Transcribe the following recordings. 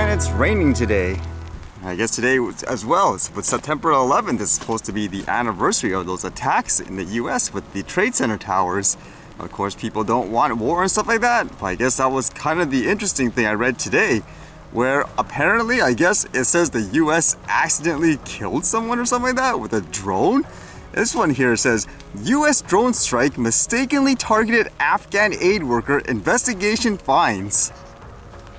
and it's raining today. I guess today as well, with September 11th, is supposed to be the anniversary of those attacks in the US with the Trade Center towers. Of course, people don't want war and stuff like that, but I guess that was kind of the interesting thing I read today, where apparently, I guess it says the US accidentally killed someone or something like that with a drone. This one here says, US drone strike mistakenly targeted Afghan aid worker, investigation finds.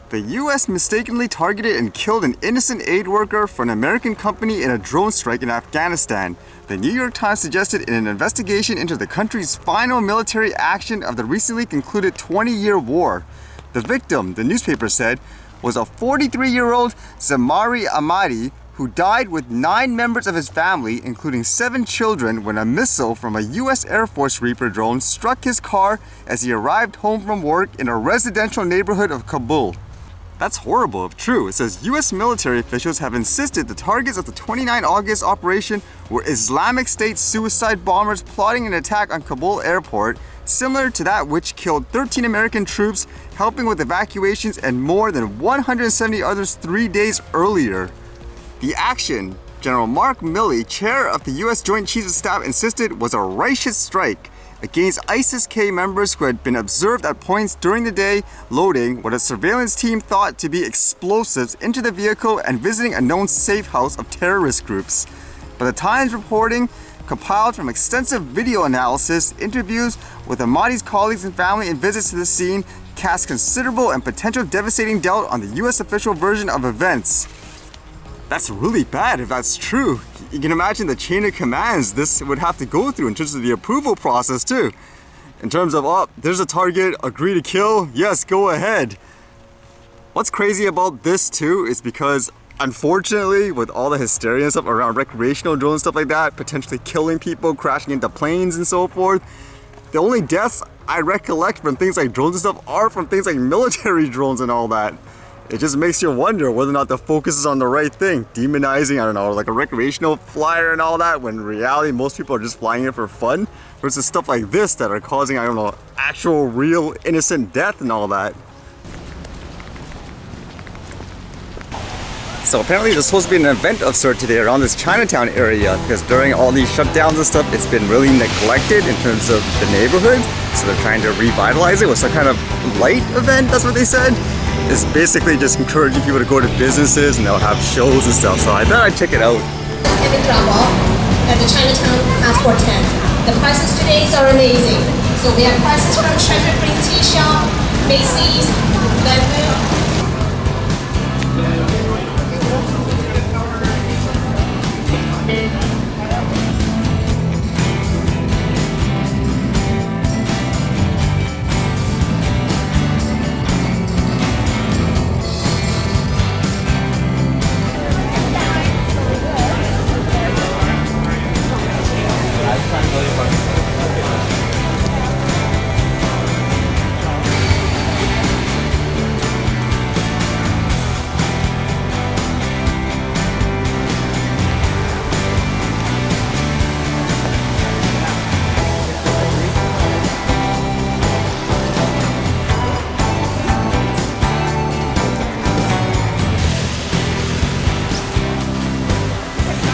The US mistakenly targeted and killed an innocent aid worker for an American company in a drone strike in Afghanistan. The New York Times suggested in an investigation into the country's final military action of the recently concluded 20-year war. The victim, the newspaper said, was a 43-year-old Zamari Ahmadi who died with 9 members of his family, including 7 children, when a missile from a US Air Force Reaper drone struck his car as he arrived home from work in a residential neighborhood of Kabul. That's horrible if true. It says US military officials have insisted the targets of the 29 August operation were Islamic State suicide bombers plotting an attack on Kabul airport, similar to that which killed 13 American troops, helping with evacuations and more than 170 others 3 days earlier. The action, General Mark Milley, chair of the US Joint Chiefs of Staff, insisted was a righteous strike against ISIS-K members who had been observed at points during the day loading what a surveillance team thought to be explosives into the vehicle and visiting a known safe house of terrorist groups. But the Times reporting, compiled from extensive video analysis, interviews with Ahmadi's colleagues and family, and visits to the scene, cast considerable and potential devastating doubt on the US official version of events. That's really bad if that's true. You can imagine the chain of commands this would have to go through in terms of the approval process too. In terms of, oh, there's a target, agree to kill, yes, go ahead. What's crazy about this too is because unfortunately, with all the hysteria and stuff around recreational drones and stuff like that, potentially killing people, crashing into planes and so forth, the only deaths I recollect from things like drones and stuff are from things like military drones and all that. It just makes you wonder whether or not the focus is on the right thing. Demonizing, I don't know, like a recreational flyer and all that, when in reality most people are just flying it for fun, versus stuff like this that are causing, I don't know, actual real innocent death and all that. So apparently there's supposed to be an event of sort today around this Chinatown area, because during all these shutdowns and stuff, it's been really neglected in terms of the neighborhood. So they're trying to revitalize it with some kind of light event, that's what they said. It's basically just encouraging people to go to businesses and they'll have shows and stuff, so I thought I'd check it out. Having drop-off at the Chinatown Passport tent. The prices today are amazing. So we have prices from Treasure Green Tea Shop, Macy's, Vancouver.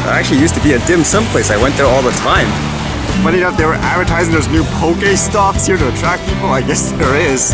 There actually used to be a dim sum place. I went there all the time. Funny enough, they were advertising there's new Poke stops here to attract people. I guess there is.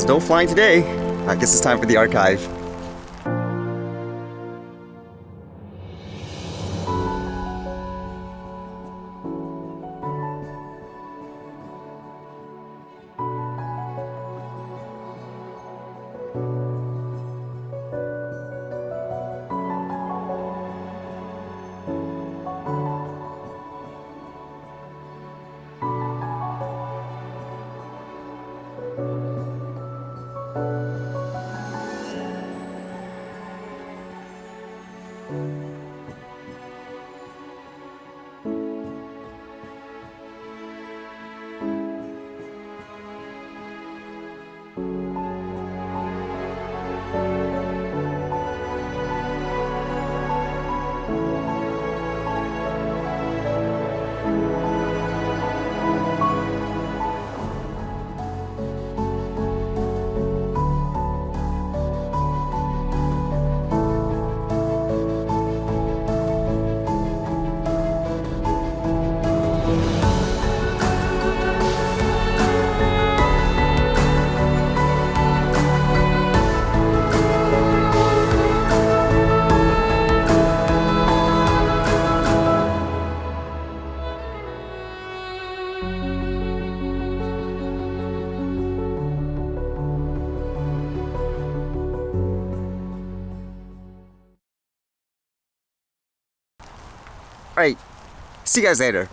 There's no flying today. I guess it's time for the archive. Alright, see you guys later.